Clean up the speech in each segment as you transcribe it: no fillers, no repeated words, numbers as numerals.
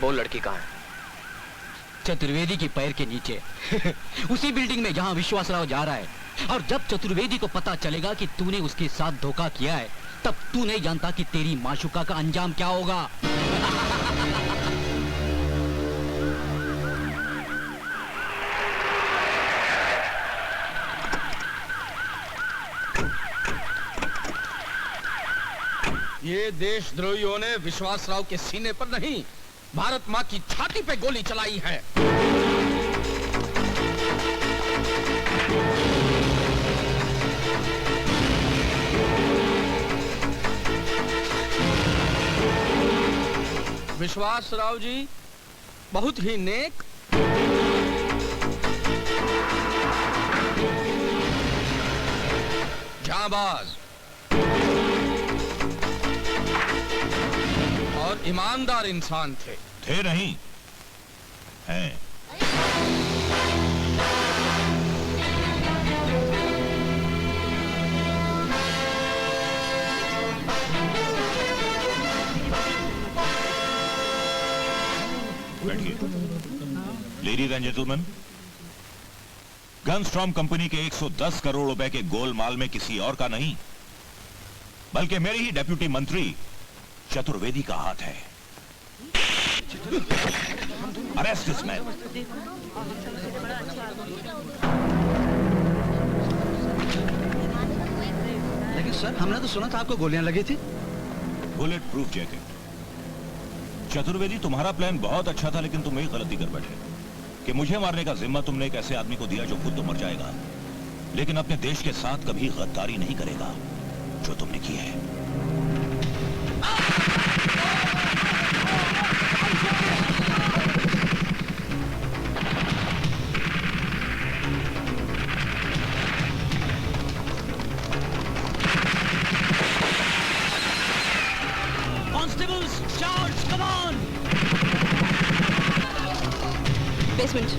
वो लड़की कहाँ है? चतुर्वेदी के पैर के नीचे। उसी बिल्डिंग में जहाँ विश्वासराव जा रहा है। और जब चतुर्वेदी को पता चलेगा कि तूने उसके साथ धोखा किया है, तब तू नहीं जानता कि तेरी माशुका का अंजाम क्या होगा। ये देशद्रोहियों ने विश्वासराव के सीने पर नहीं, भारत माँ की छाती पे गोली चलाई है। विश्वासराव जी बहुत ही नेक, जाबाज और ईमानदार इंसान थे नहीं हैं। बैठिए। लेडीज एंड जेंटलमैन, गनस्ट्रॉम कंपनी के 110 करोड़ रुपए के गोलमाल में किसी और का नहीं, बल्कि मेरे ही डेप्यूटी मंत्री चतुर्वेदी का हाथ है। Arrest this man. लेकिन सर, हमने तो सुना था आपको गोलियां लगी थी। Bullet proof jacket. चतुर्वेदी, तुम्हारा प्लान बहुत अच्छा था, लेकिन तुम एक गलती कर बैठे कि मुझे मारने का जिम्मा तुमने एक ऐसे आदमी को दिया जो खुद तो मर जाएगा, लेकिन अपने देश के साथ कभी गद्दारी नहीं करेगा, जो तुमने की है। Constables, charge! Come on! Basement.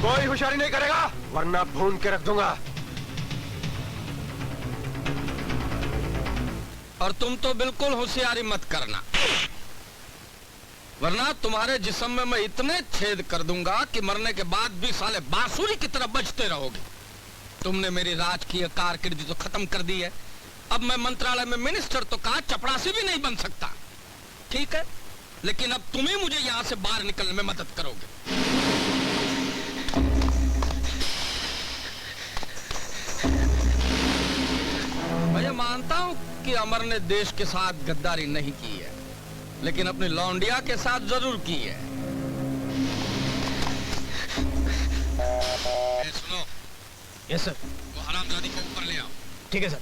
कोई होशियारी नहीं करेगा, वरना भून के रख दूंगा। और तुम तो बिल्कुल होशियारी मत करना, वरना तुम्हारे जिस्म में मैं इतने छेद कर दूंगा कि मरने के बाद भी साले बांसुरी की तरह बजते रहोगे। तुमने मेरी राजकीय कारकिर्दी तो खत्म कर दी है। अब मैं मंत्रालय में मिनिस्टर तो कहा, चपरासी भी नहीं बन सकता। ठीक है, लेकिन अब तुम ही मुझे यहाँ से बाहर निकलने में मदद करोगे। मैं मानता हूँ कि अमर ने देश के साथ गद्दारी नहीं की है, लेकिन अपनी लौंडिया के साथ जरूर की है। सुनो। Yes sir. वो हरामजादी को ऊपर ले आओ। ठीक है सर।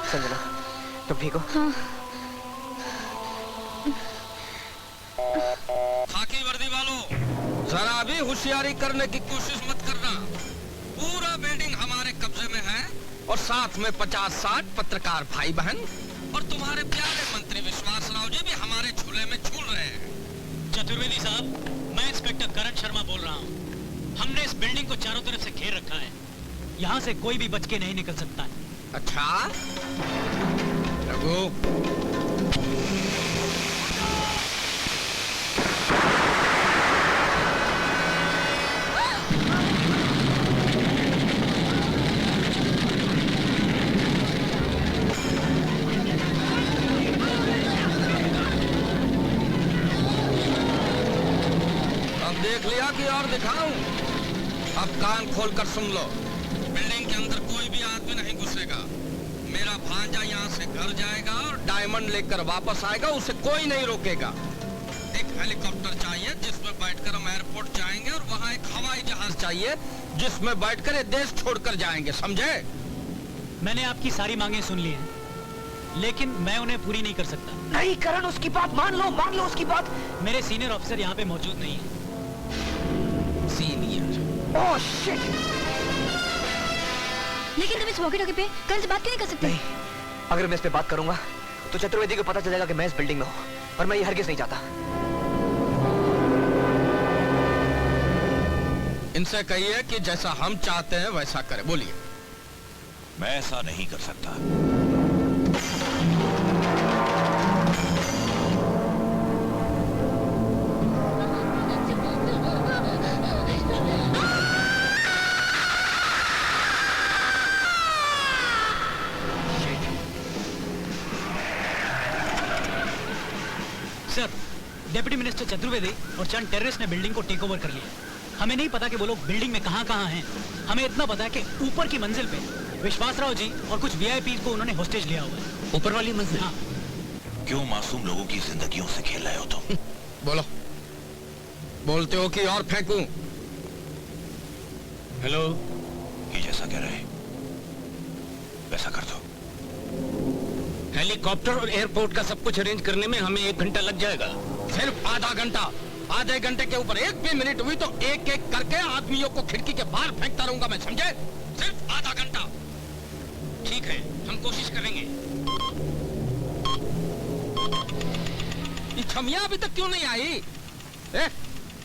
संजना, तुम ठीक हो? हाँ। खाकी वर्दी वालों, जरा भी होशियारी करने की कोशिश मत करना। पूरा बिल्डिंग हमारे कब्जे में है और साथ में 50-60 पत्रकार भाई बहन और तुम्हारे प्यारे मंत्री विश्वासराव जी भी हमारे झूले में झूल रहे हैं। चतुर्वेदी साहब, मैं इंस्पेक्टर करण शर्मा बोल रहा हूँ। हमने इस बिल्डिंग को चारों तरफ से घेर रखा है। यहाँ से कोई भी बच के नहीं निकल सकता है। अच्छा रघु, अब देख लिया कि और दिखाऊं? अब कान खोलकर सुन लो। बिल्डिंग के अंदर कोई भी आदमी नहीं घुसेगा। मेरा भांजा यहाँ से घर जाएगा और डायमंड लेकर वापस आएगा, उसे कोई नहीं रोकेगा। एक हेलीकॉप्टर चाहिए जिसमें बैठकर हम एयरपोर्ट जाएंगे, और वहाँ एक हवाई जहाज चाहिए जिसमें बैठकर ये देश छोड़कर जाएंगे, समझे? मैंने आपकी सारी मांगे सुन ली हैं। लेकिन मैं उन्हें पूरी नहीं कर सकता। नहीं करण, उसकी बात मान लो उसकी बात। मेरे सीनियर ऑफिसर यहाँ पे मौजूद नहीं है। सीनियर। Oh shit. लेकिन तुम इस वॉकी टॉकी पे कल से बात क्यों नहीं कर सकते? नहीं, अगर मैं इस पे बात करूंगा तो चतुर्वेदी को पता चलेगा कि मैं इस बिल्डिंग में हूँ, और मैं ये हरगिज नहीं चाहता। इनसे कहिए कि जैसा हम चाहते हैं वैसा करें। बोलिए। मैं ऐसा नहीं कर सकता। सर, डेप्यूटी मिनिस्टर चतुर्वेदी और चंद टेररिस्ट ने बिल्डिंग को टेक ओवर कर लिया। हमें नहीं पता कि वो लोग बिल्डिंग में कहां हैं। हमें इतना पता है कि ऊपर की मंजिल पे विश्वासराव जी और कुछ वीआईपी को उन्होंने होस्टेज लिया हुआ है। ऊपर वाली मंजिल? हाँ। क्यों मासूम लोगों की जिंदगियों से खेल रहे हो तुम? बोलो। बोलते हो कि और फेंकूं? हेलो। ये जैसा कह रहे वैसा कर दो। हेलीकॉप्टर और एयरपोर्ट का सब कुछ अरेंज करने में हमें 1 घंटा लग जाएगा। सिर्फ आधा घंटा। आधे घंटे के ऊपर एक भी मिनट हुई तो एक एक करके आदमियों को खिड़की के बाहर फेंकता रहूंगा मैं, समझे? सिर्फ आधा घंटा। ठीक है, हम कोशिश करेंगे। ये छमिया अभी तक क्यों नहीं आई?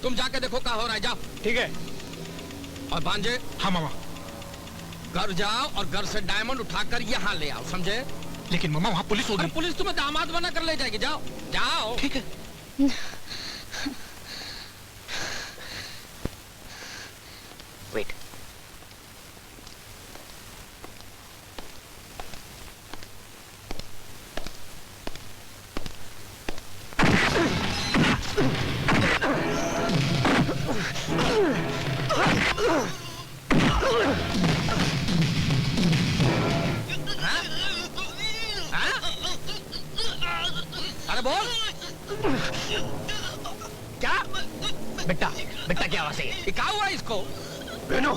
तुम जाके देखो क्या हो रहा है, जाओ। ठीक है। और भांजे? हाँ मामा। घर जाओ और घर से डायमंड उठाकर यहाँ ले आओ, समझे? लेकिन मामा वहाँ पुलिस होगी। पुलिस तुम्हें दामाद बना कर ले जाएगी। जाओ जाओ। ठीक है। वेट। अरे बोल। क्या? बेटा क्या आवाज है? ये क्या हुआ इसको? बेनो।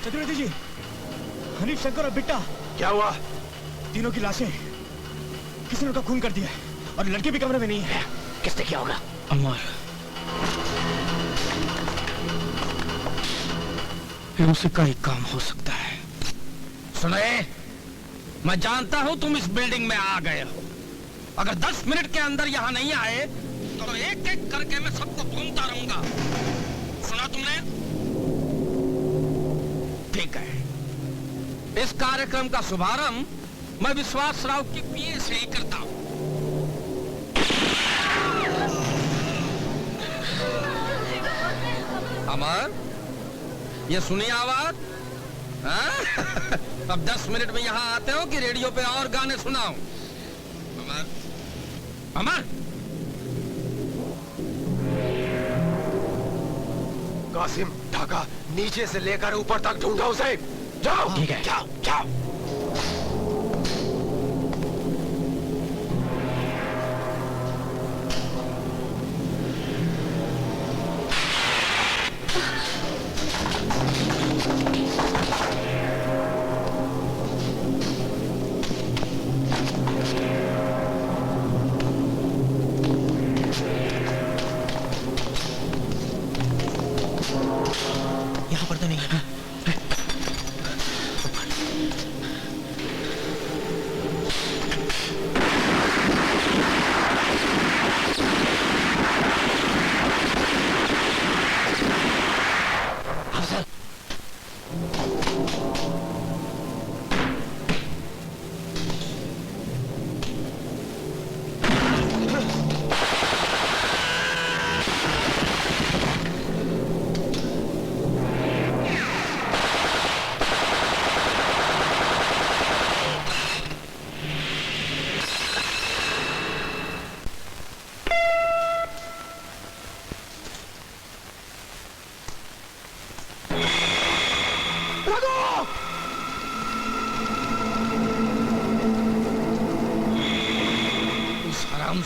चतुर्वेदी जी, हनीफ, शंकर और बिट्टा, क्या हुआ? तीनों की लाशें किसी ने उनका खून कर दिया है, और लड़की भी कमरे में नहीं है। किसने किया होगा? अमर। उसी का ही काम हो सकता है। सुने, मैं जानता हूं तुम इस बिल्डिंग में आ गए हो। अगर 10 मिनट के अंदर यहां नहीं आए तो एक एक करके मैं सबको ढूंढता रहूंगा। सुना तुमने? ठीक है। इस कार्यक्रम का शुभारंभ मैं विश्वासराव की पीए से ही करता हूं। अमर, ये सुनी आवाज? अब 10 मिनट में यहाँ आते हो कि रेडियो पे और गाने सुनाऊं? अमर, अमर, कासिम, ढाका नीचे से लेकर ऊपर तक ढूंढा उसे। जाओ। ठीक है, जाओ जाओ। यहाँ पर तो नहीं है।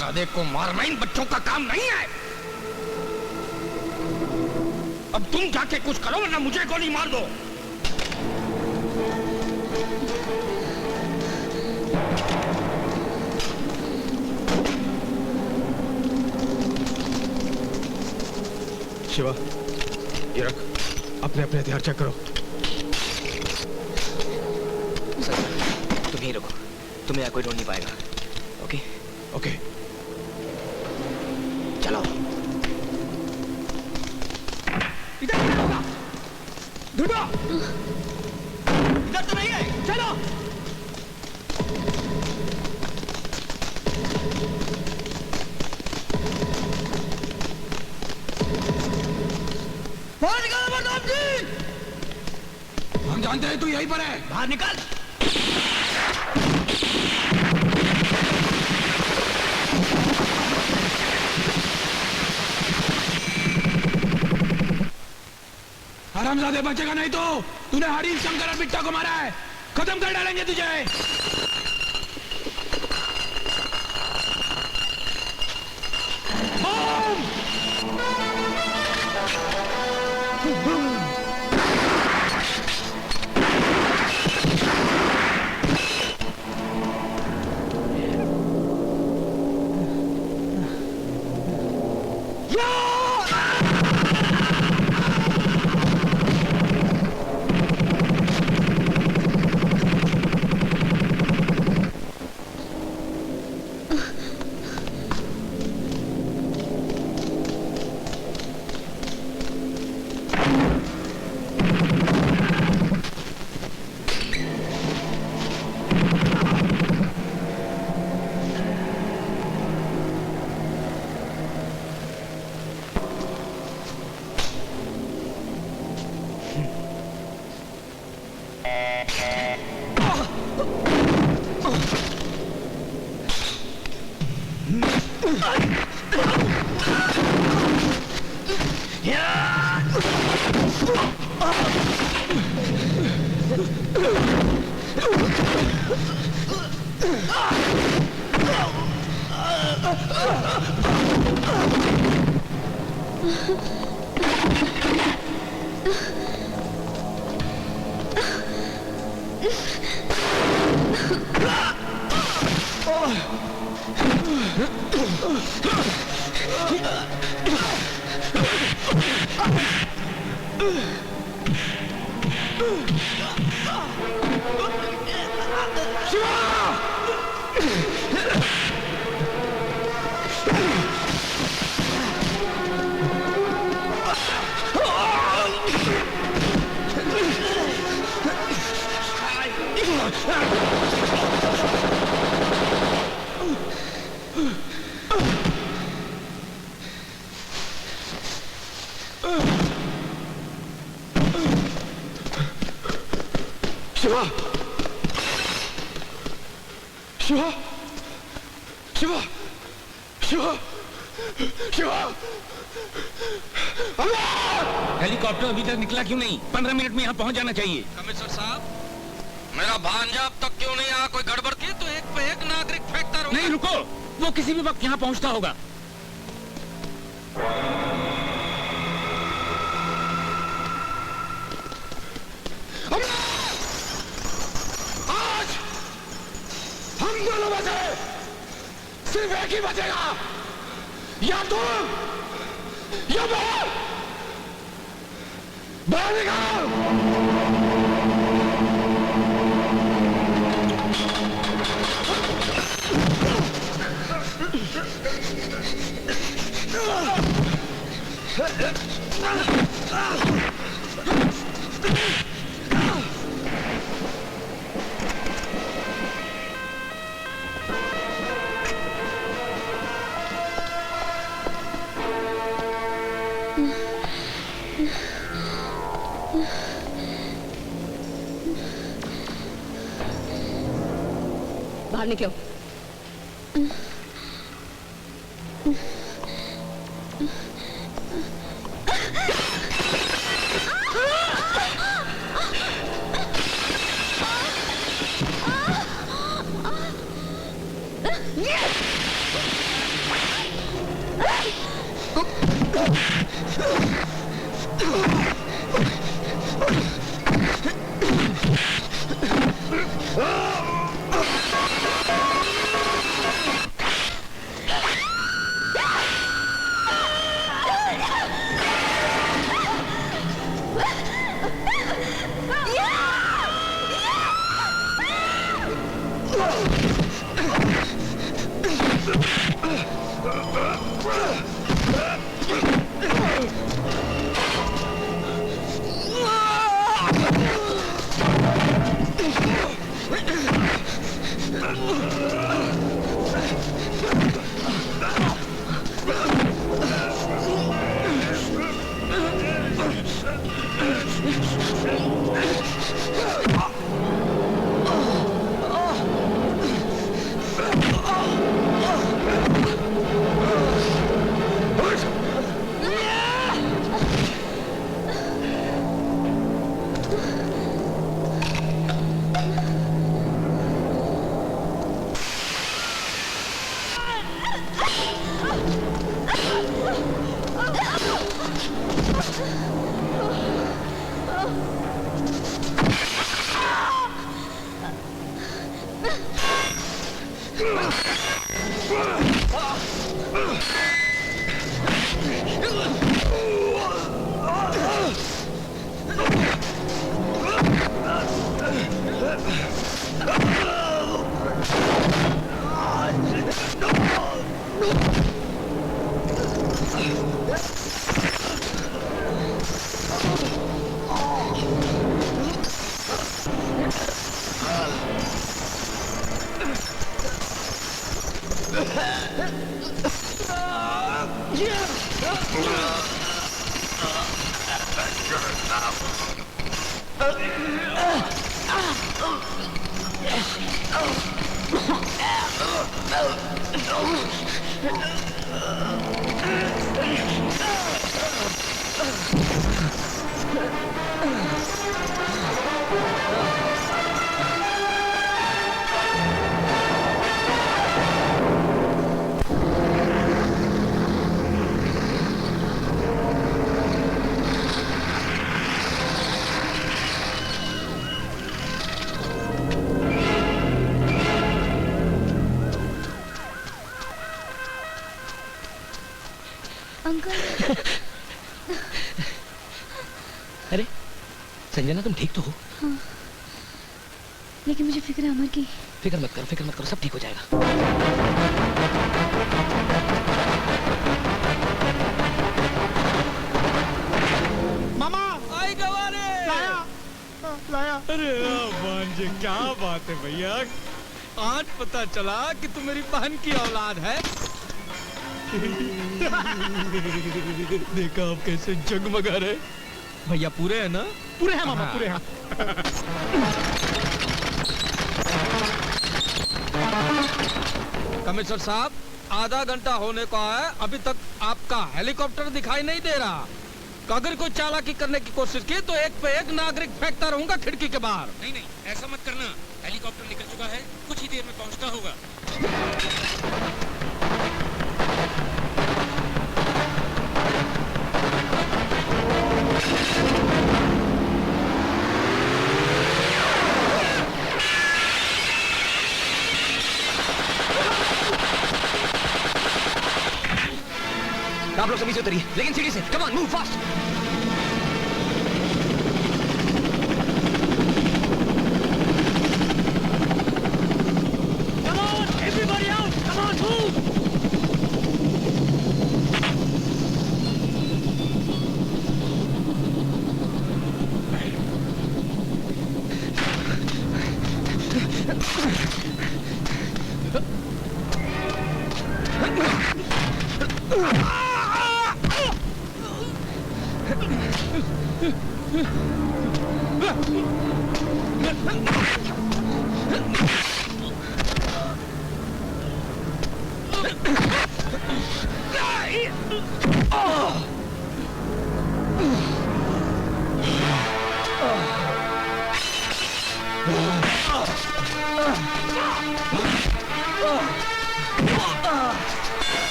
हरामजादे को मारना इन बच्चों का काम नहीं है। अब तुम जाके कुछ करो वरना मुझे गोली मार दो। शिवा, ये रख, अपने अपने हथियार चेक करो। सर, तुम यहीं रुको, तुम्हें यहाँ कोई ढूंढ नहीं पाएगा। ओके? ओके। चलो। इधर नहीं होगा। ढूंढो। इधर तो नहीं है। चलो। बाहर निकल प्रताप जी। हम जानते हैं तू यहीं पर है। बाहर निकल। हरामजादे बचेगा नहीं तो। तूने हरीश शंकर और बिट्टा को मारा है, खत्म कर डालेंगे तुझे। शिवा, शिवा, शिवा, शिवा, शिवा, हेलीकॉप्टर अभी तक निकला क्यों नहीं? 15 मिनट में यहाँ पहुँच जाना चाहिए। कमिश्नर साहब, मेरा भांजा अब तक क्यों नहीं आया? कोई गड़बड़ की तो एक पे एक नागरिक फेंकता रहो। नहीं रुको, वो किसी भी वक्त यहाँ पहुँचता होगा। आज हम दोनों बचे, सिर्फ एक ही बचेगा, या तुम या मैं। बाहर निकाल। बाहर निकलो। अंकल। अरे संजना, तुम ठीक तो हो? हाँ, लेकिन मुझे फिक्र है अमर की। फिक्र मत करो, सब ठीक हो जाएगा। मामा आई गवारे लाया। अरे भांजे, क्या बात है भैया, आज पता चला कि तू मेरी बहन की औलाद है। देखा आप कैसे जगमगा रहे। भैया पूरे हैं ना? पूरे हैं मामा, पूरे हैं। कमिश्नर साहब, आधा घंटा होने को है, अभी तक आपका हेलीकॉप्टर दिखाई नहीं दे रहा। अगर कोई चालाकी करने की कोशिश की तो एक पे एक नागरिक फेंकता रहूंगा खिड़की के बाहर। नहीं नहीं, ऐसा मत करना। हेलीकॉप्टर निकल चुका है, कुछ ही देर में पहुंचता होगा। आप लोग सभी से उतरिए, लेकिन सीढ़ी से। Come on, move fast. Come on, everybody out! Come on, move!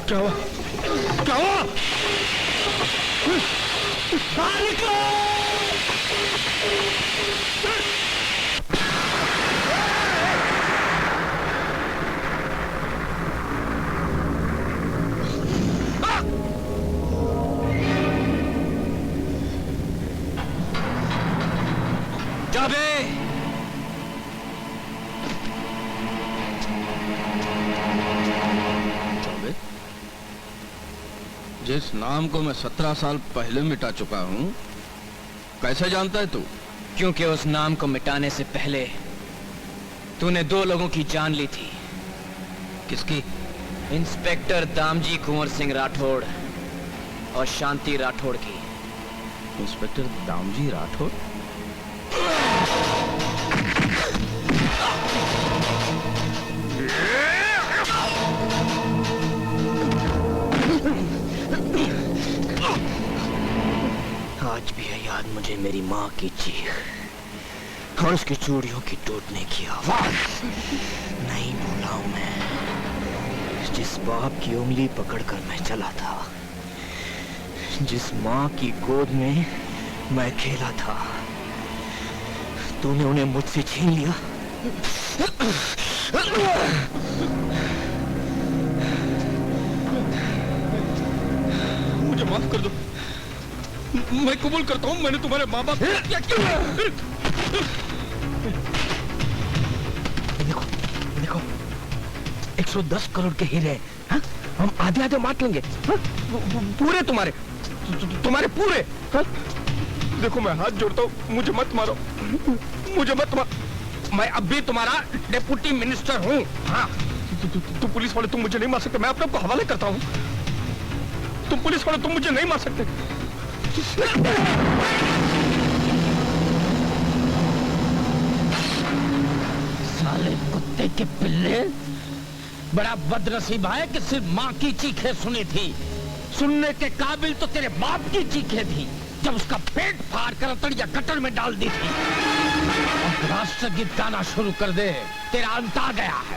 क्या हुआ? क्या हुआ? जाबे! जाबे? जिस नाम को मैं 17 साल पहले मिटा चुका हूं, कैसे जानता है तू? क्योंकि उस नाम को मिटाने से पहले तूने 2 लोगों की जान ली थी। किसकी? इंस्पेक्टर दामजी कुंवर सिंह राठौड़ और शांति राठौड़ की। इंस्पेक्टर दामजी राठौड़? आज भी है याद मुझे मेरी माँ की चीख और उसकी चूड़ियों की टूटने की आवाज। नहीं भूला हूं मैं जिस बाप की उंगली पकड़कर मैं चला था, जिस माँ की गोद में मैं खेला था। तूने उन्हें मुझसे छीन लिया। मुझे माफ कर दो। मैं कबूल करता हूँ मैंने तुम्हारे माँ बाप क्या किया। देखो देखो 110 करोड़ के हीरे, हाँ? हम आधे आधे बांट लेंगे, हाँ? पूरे तुम्हारे पूरे, हाँ? देखो मैं हाथ जोड़ता हूँ, मुझे मत मारो, मुझे मत मारो। मैं अब भी तुम्हारा डेप्यूटी मिनिस्टर हूँ, हाँ? तुम पुलिस वाले तुम मुझे नहीं मार सकते। मैं अपने आप को हवाले करता हूँ। तुम पुलिस वाले तुम मुझे नहीं मार सकते। साले कुत्ते के पिल्ले, बड़ा बदनसीब है कि सिर्फ माँ की चीखें सुनी थी। सुनने के काबिल तो तेरे बाप की चीखें थी जब उसका पेट फाड़ कर अतड़िया गटर में डाल दी थी। अब राष्ट्रगीत गाना शुरू कर दे, तेरा अंत आ गया है।